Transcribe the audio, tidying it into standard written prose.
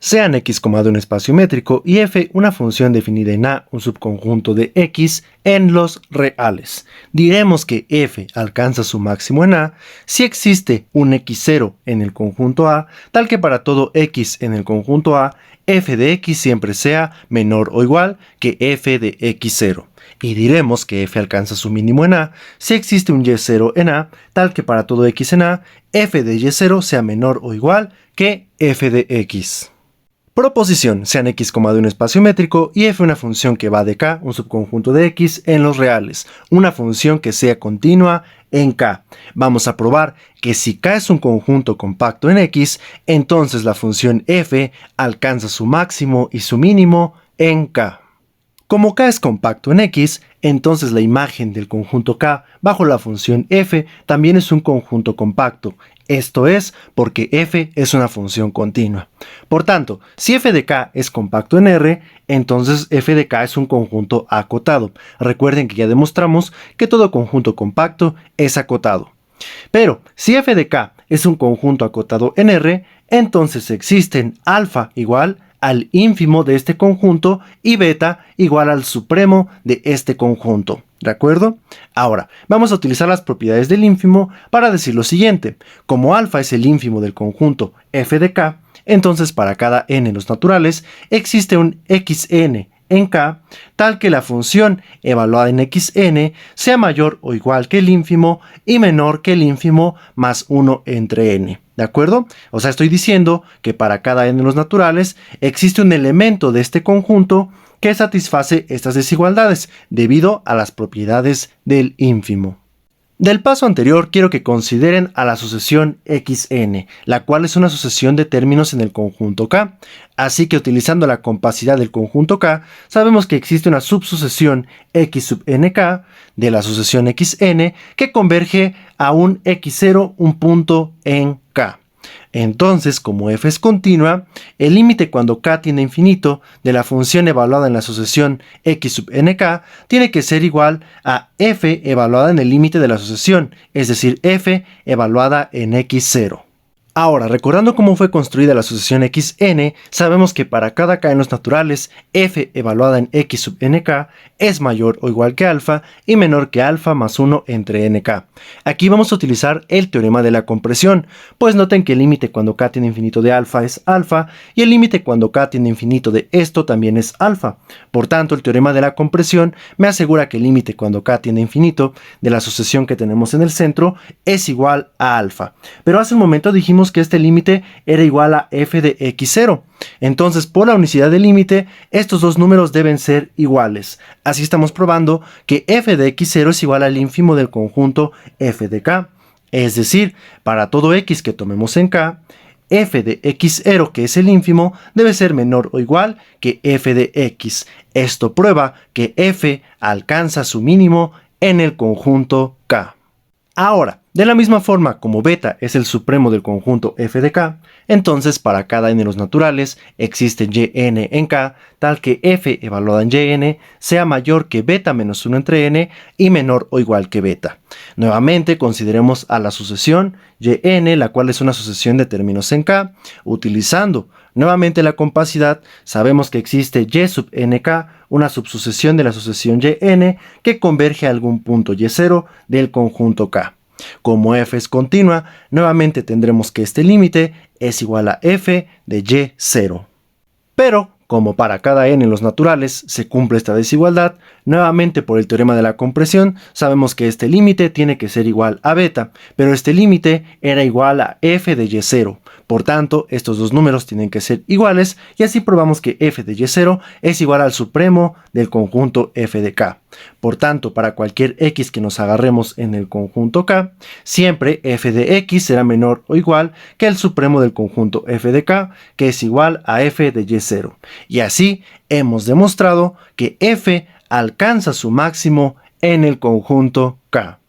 Sean x, de un espacio métrico y f una función definida en A, un subconjunto de x, en los reales. Diremos que f alcanza su máximo en A si existe un x0 en el conjunto A, tal que para todo x en el conjunto A, f de x siempre sea menor o igual que f de x0. Y diremos que f alcanza su mínimo en A si existe un y0 en A, tal que para todo x en A, f de y0 sea menor o igual que f de x. Proposición, sean x, de un espacio métrico y f una función que va de K, un subconjunto de x, en los reales, una función que sea continua en K. Vamos a probar que si K es un conjunto compacto en x, entonces la función f alcanza su máximo y su mínimo en K. Como K es compacto en x, entonces la imagen del conjunto K bajo la función f también es un conjunto compacto. Esto es porque f es una función continua. Por tanto, si f de k es compacto en R, entonces f de k es un conjunto acotado. Recuerden que ya demostramos que todo conjunto compacto es acotado. Pero si f de k es un conjunto acotado en R, entonces existen alfa igual al ínfimo de este conjunto y beta igual al supremo de este conjunto. ¿De acuerdo? Ahora, vamos a utilizar las propiedades del ínfimo para decir lo siguiente. Como alfa es el ínfimo del conjunto f de k, entonces para cada n en los naturales existe un xn en K, tal que la función evaluada en xn sea mayor o igual que el ínfimo y menor que el ínfimo más 1 entre n. ¿De acuerdo? O sea, estoy diciendo que para cada n en los naturales existe un elemento de este conjunto que satisface estas desigualdades debido a las propiedades del ínfimo. Del paso anterior quiero que consideren a la sucesión xn, la cual es una sucesión de términos en el conjunto K. Así que utilizando la compacidad del conjunto K, sabemos que existe una subsucesión x sub nk de la sucesión xn que converge a un x0, un punto en K. Entonces, como f es continua, el límite cuando k tiende a infinito de la función evaluada en la sucesión x sub nk tiene que ser igual a f evaluada en el límite de la sucesión, es decir, f evaluada en x0. Ahora, recordando cómo fue construida la sucesión xn, sabemos que para cada k en los naturales, f evaluada en x sub nk es mayor o igual que alfa y menor que alfa más 1 entre nk. Aquí vamos a utilizar el teorema de la compresión, pues noten que el límite cuando k tiende a infinito de alfa es alfa y el límite cuando k tiende a infinito de esto también es alfa. Por tanto, el teorema de la compresión me asegura que el límite cuando k tiende a infinito de la sucesión que tenemos en el centro es igual a alfa. Pero hace un momento dijimos que este límite era igual a f de x0. Entonces, por la unicidad del límite, estos dos números deben ser iguales. Así estamos probando que f de x0 es igual al ínfimo del conjunto f de k. Es decir, para todo x que tomemos en k, f de x0, que es el ínfimo, debe ser menor o igual que f de x. Esto prueba que f alcanza su mínimo en el conjunto k. Ahora, de la misma forma como beta es el supremo del conjunto f de k, entonces para cada n de los naturales existe yn en k, tal que f evaluada en yn sea mayor que beta menos 1 entre n y menor o igual que beta. Nuevamente consideremos a la sucesión yn, la cual es una sucesión de términos en k. Utilizando nuevamente la compacidad, sabemos que existe y sub nk, una subsucesión de la sucesión yn que converge a algún punto y0 del conjunto k. Como f es continua, nuevamente tendremos que este límite es igual a f de y0. Pero, como para cada n en los naturales se cumple esta desigualdad, nuevamente por el teorema de la compresión sabemos que este límite tiene que ser igual a beta, pero este límite era igual a f de y0. Por tanto, estos dos números tienen que ser iguales y así probamos que f de y0 es igual al supremo del conjunto f de k. Por tanto, para cualquier x que nos agarremos en el conjunto k, siempre f de x será menor o igual que el supremo del conjunto f de k, que es igual a f de y0. Y así hemos demostrado que f alcanza su máximo en el conjunto k.